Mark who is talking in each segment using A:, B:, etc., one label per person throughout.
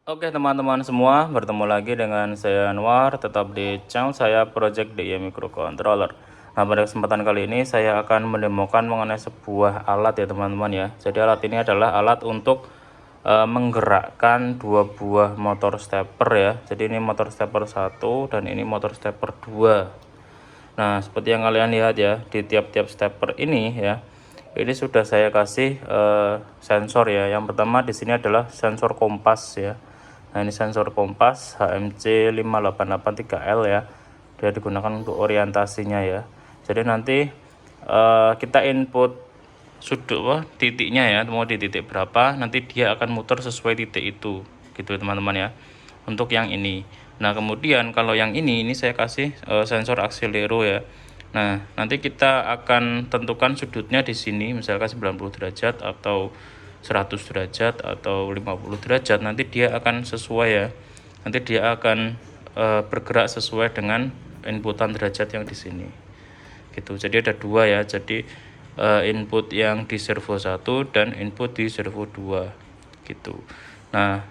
A: Oke teman-teman semua, bertemu lagi dengan saya Anwar, tetap di channel saya Project DIY Microcontroller. Nah, pada kesempatan kali ini saya akan mendemokan mengenai sebuah alat ya teman-teman ya. Jadi alat ini adalah alat untuk menggerakkan dua buah motor stepper ya. Jadi ini motor stepper 1 dan ini motor stepper 2. Nah, seperti yang kalian lihat ya, di tiap-tiap stepper ini ya, ini sudah saya kasih sensor ya. Yang pertama di sini adalah sensor kompas ya. Nah, ini sensor kompas HMC 5883L ya. Dia digunakan untuk orientasinya ya. Jadi nanti kita input sudut titiknya ya, mau di titik berapa, nanti dia akan muter sesuai titik itu gitu teman-teman ya, untuk yang ini. Nah kemudian kalau yang ini saya kasih sensor akselero ya. Nah nanti kita akan tentukan sudutnya di sini, misalkan 90 derajat atau 100 derajat atau 50 derajat, nanti dia akan sesuai ya, nanti dia akan bergerak sesuai dengan inputan derajat yang di sini gitu. Jadi ada dua ya, jadi input yang di servo 1 dan input di servo 2 gitu. Nah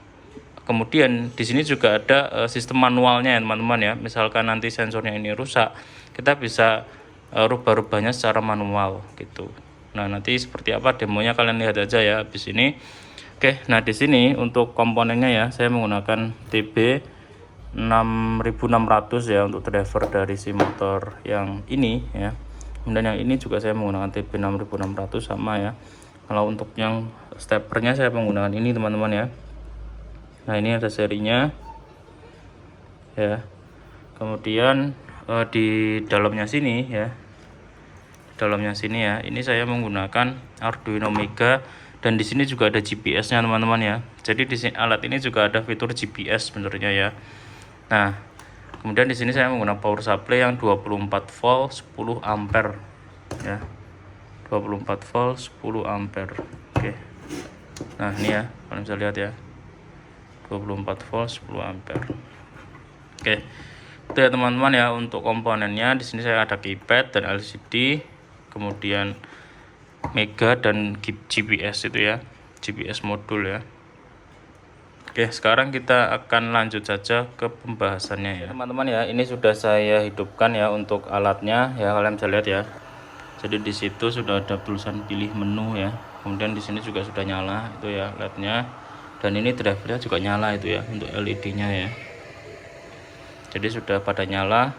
A: kemudian di sini juga ada sistem manualnya ya teman-teman ya. Misalkan nanti sensornya ini rusak, kita bisa rubah-rubahnya secara manual gitu. Nah nanti seperti apa demonya kalian lihat aja ya habis ini. Oke, nah di sini untuk komponennya ya, saya menggunakan TB 6600 ya untuk driver dari si motor yang ini ya. Kemudian yang ini juga saya menggunakan TB 6600 sama ya. Kalau untuk yang steppernya saya menggunakan ini teman-teman ya. Nah ini ada serinya ya. Kemudian di dalamnya sini ya, dalamnya sini ya, ini saya menggunakan Arduino Mega, dan di sini juga ada GPS-nya teman-teman ya. Jadi di sini alat ini juga ada fitur GPS sebenarnya ya. Nah kemudian di sini saya menggunakan power supply yang 24 volt 10 ampere ya, 24 volt 10 ampere. Oke, nah ini ya kalian bisa lihat ya, 24 volt 10 ampere. Oke, itu ya teman-teman ya untuk komponennya. Di sini saya ada keypad dan LCD, kemudian Mega dan GPS itu ya, GPS modul ya. Oke, sekarang kita akan lanjut saja ke pembahasannya ya teman-teman ya. Ini sudah saya hidupkan ya untuk alatnya ya, kalian bisa lihat ya. Jadi di situ sudah ada tulisan pilih menu ya. Kemudian di sini juga sudah nyala itu ya LED-nya, dan ini drivernya juga nyala itu ya untuk LED-nya ya. Jadi sudah pada nyala.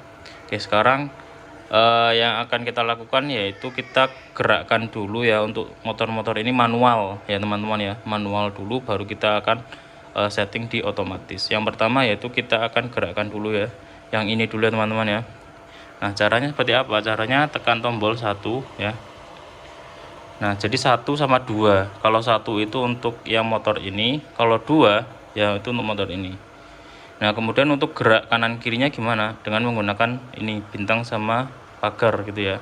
A: Oke, sekarang yang akan kita lakukan yaitu kita gerakkan dulu ya. Untuk motor-motor ini manual ya teman-teman ya, manual dulu baru kita akan setting di otomatis. Yang pertama yaitu kita akan gerakkan dulu ya yang ini dulu ya teman-teman ya. Nah caranya seperti apa? Caranya tekan tombol 1 ya. Nah jadi 1 sama 2, kalau 1 itu untuk yang motor ini, kalau 2 ya itu untuk motor ini. Nah kemudian untuk gerak kanan kirinya gimana? Dengan menggunakan ini bintang sama pagar gitu ya.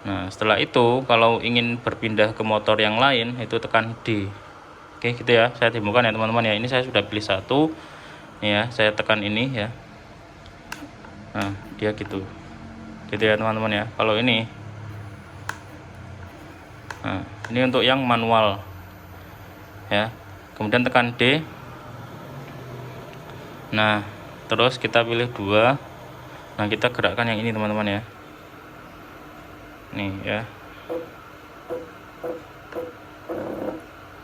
A: Nah setelah itu kalau ingin berpindah ke motor yang lain itu tekan D. Oke gitu ya, saya demokan ya teman-teman ya. Ini saya sudah pilih 1 ya, saya tekan ini ya. Nah dia gitu ya teman-teman ya. Kalau ini, nah ini untuk yang manual ya. Kemudian tekan D. Nah terus kita pilih 2. Nah kita gerakkan yang ini teman-teman ya, nih ya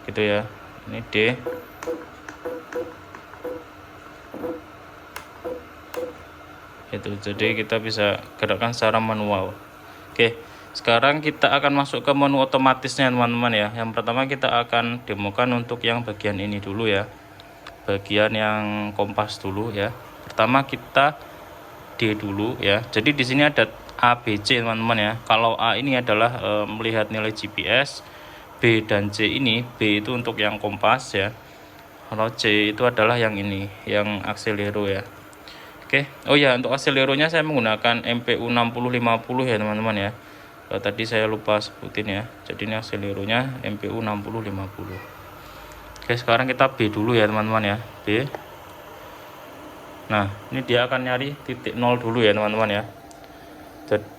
A: gitu ya. Ini D. Itu jadi kita bisa gerakkan secara manual. Oke, sekarang kita akan masuk ke menu otomatisnya teman-teman ya. Yang pertama kita akan demokan untuk yang bagian ini dulu ya, bagian yang kompas dulu ya. Pertama kita D dulu ya. Jadi di sini ada A, B, C teman-teman ya. Kalau A ini adalah melihat nilai GPS, B dan C ini, B itu untuk yang kompas ya. Kalau C itu adalah yang ini, yang akselero ya. Oke, oh ya untuk akseleronya saya menggunakan MPU 6050 ya teman-teman ya. Tadi saya lupa sebutin ya. Jadi ini akseleronya MPU 6050. Oke, sekarang kita B dulu ya teman-teman ya, B. Nah ini dia akan nyari titik 0 dulu ya teman-teman ya.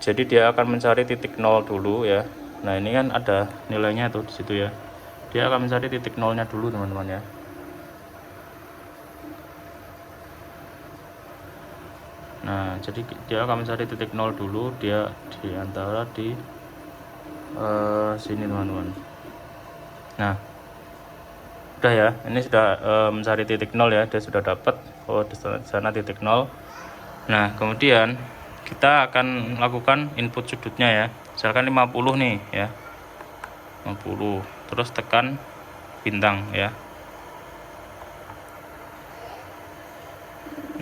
A: Jadi dia akan mencari titik 0 dulu ya. Nah ini kan ada nilainya tuh di situ ya. Dia akan mencari titik 0-nya dulu teman-teman ya. Nah, jadi dia akan mencari titik 0 dulu, dia di antara di sini teman-teman. Nah, udah ya, ini sudah mencari titik 0 ya, dia sudah dapat di sana titik 0. Nah, kemudian kita akan lakukan input sudutnya ya, misalkan 50 nih ya, 50, terus tekan bintang ya.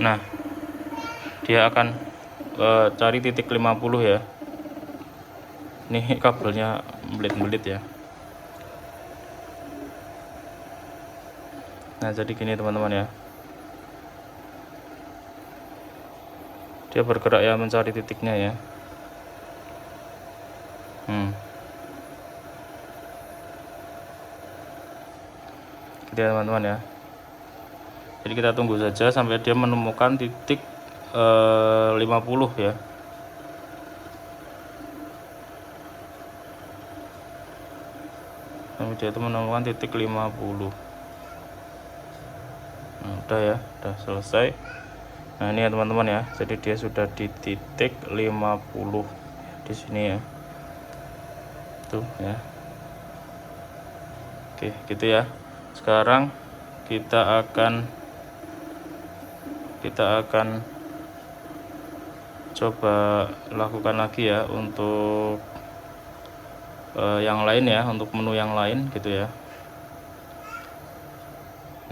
A: Nah, dia akan cari titik 50 ya. Ini kabelnya belit-belit ya. Nah, jadi gini teman-teman ya, dia bergerak ya, mencari titiknya ya. Gitu ya teman-teman ya. Jadi kita tunggu saja sampai dia menemukan titik 50 ya. Sampai dia itu menemukan titik 50. Nah, udah ya, udah selesai. Nah, ini ya teman-teman ya. Jadi dia sudah di titik 50 di sini ya. Tuh ya. Oke, gitu ya. Sekarang kita akan coba lakukan lagi ya untuk yang lain ya, untuk menu yang lain gitu ya.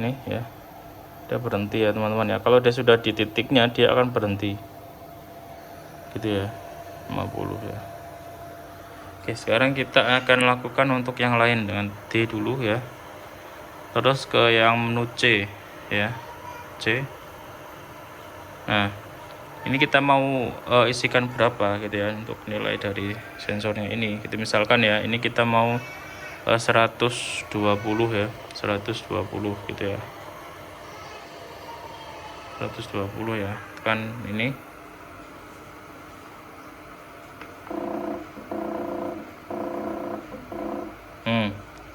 A: Nih ya, dia berhenti ya teman-teman ya. Kalau dia sudah di titiknya, dia akan berhenti gitu ya, 50 ya. Oke, sekarang kita akan lakukan untuk yang lain dengan D dulu ya, terus ke yang menu C ya, C. Nah, ini kita mau isikan berapa gitu ya untuk nilai dari sensornya ini gitu. Misalkan ya, ini kita mau 120 ya, 120 gitu ya, 120 ya, kan ini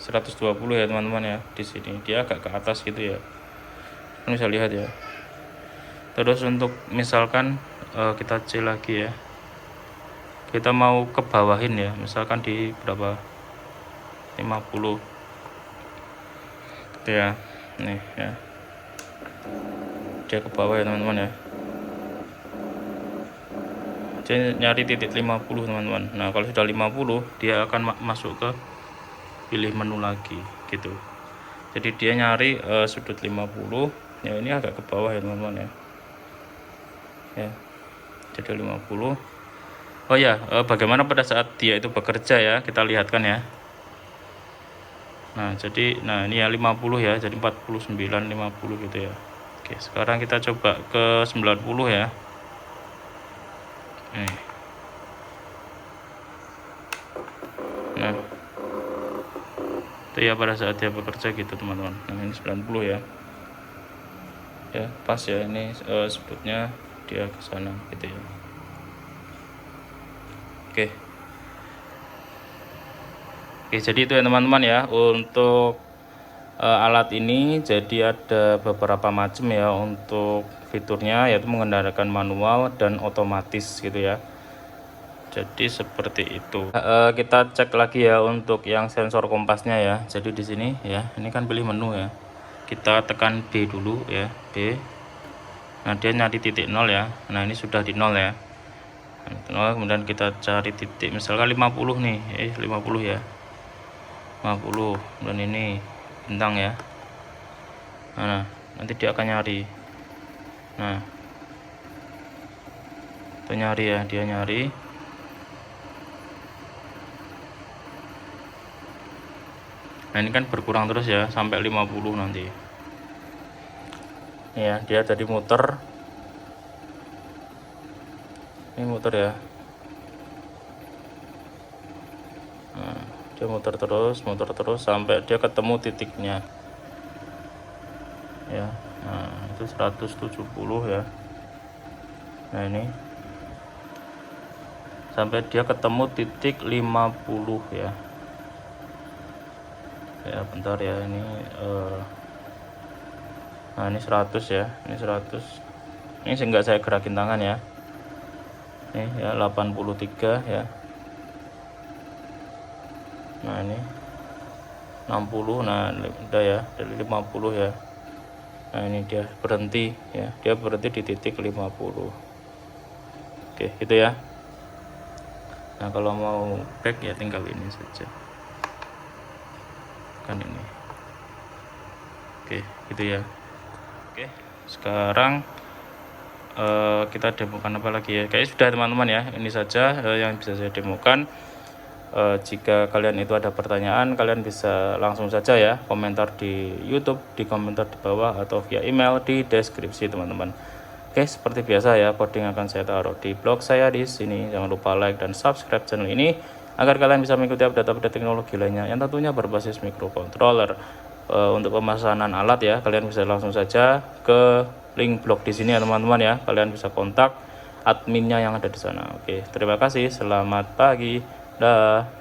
A: 120 ya teman-teman ya. Di sini dia agak ke atas gitu ya, kalian bisa lihat ya. Terus untuk misalkan kita C lagi ya, kita mau ke bawahin ya, misalkan di berapa, 50 gitu ya. Nih ya, dia ke bawah ya teman-teman ya, dia nyari titik 50 teman-teman. Nah, kalau sudah 50 dia akan masuk ke pilih menu lagi gitu. Jadi dia nyari sudut 50 ya, ini agak ke bawah ya teman-teman ya. Ya, jadi 50. Oh ya, bagaimana pada saat dia itu bekerja ya, kita lihatkan ya. Nah, jadi ini ya 50 ya, jadi 49 50 gitu ya. Oke, sekarang kita coba ke 90 ya. Nah, itu ya pada saat dia bekerja gitu teman-teman. Nah, ini 90 ya. Ya, pas ya, ini sudutnya dia ke sana gitu ya. Oke. Oke, jadi itu ya teman-teman ya untuk alat ini. Jadi ada beberapa macam ya untuk fiturnya, yaitu mengendalikan manual dan otomatis gitu ya. Jadi seperti itu. Kita cek lagi ya untuk yang sensor kompasnya ya. Jadi di sini ya, ini kan pilih menu ya. Kita tekan B dulu ya, B. Nah, dia nyari titik 0 ya. Nah, ini sudah di 0 ya. 0, kemudian kita cari titik misalkan 50 nih, 50 ya. 50, dan ini bintang ya. Nah, nanti dia akan nyari. Nah, itu nyari ya, dia nyari. Nah, ini kan berkurang terus ya sampai 50 nanti. Ya, dia jadi muter. Ini muter ya. Nah, dia muter terus sampai dia ketemu titiknya. Ya. Nah, itu 170 ya. Nah, ini sampai dia ketemu titik 50 ya. Ya, bentar ya, ini nah, ini 100 ya, ini 100. Ini enggak saya gerakin tangan ya. nih ya 83 ya. Nah ini 60, nah udah ya dari 50 ya. Nah ini dia berhenti ya, dia berhenti di titik 50. Oke gitu ya. Nah kalau mau back ya tinggal ini saja kan ini. Oke gitu ya. Oke sekarang kita demokan apa lagi ya, kayaknya sudah teman-teman ya, ini saja yang bisa saya demokan. Jika kalian itu ada pertanyaan, kalian bisa langsung saja ya komentar di YouTube, di komentar di bawah, atau via email di deskripsi teman-teman. Oke, seperti biasa ya, coding akan saya taruh di blog saya di sini. Jangan lupa like dan subscribe channel ini agar kalian bisa mengikuti update-update teknologi lainnya yang tentunya berbasis microcontroller. Untuk pemesanan alat ya, kalian bisa langsung saja ke link blog di sini ya teman-teman ya. Kalian bisa kontak adminnya yang ada di sana. Oke, terima kasih. Selamat pagi. Dah.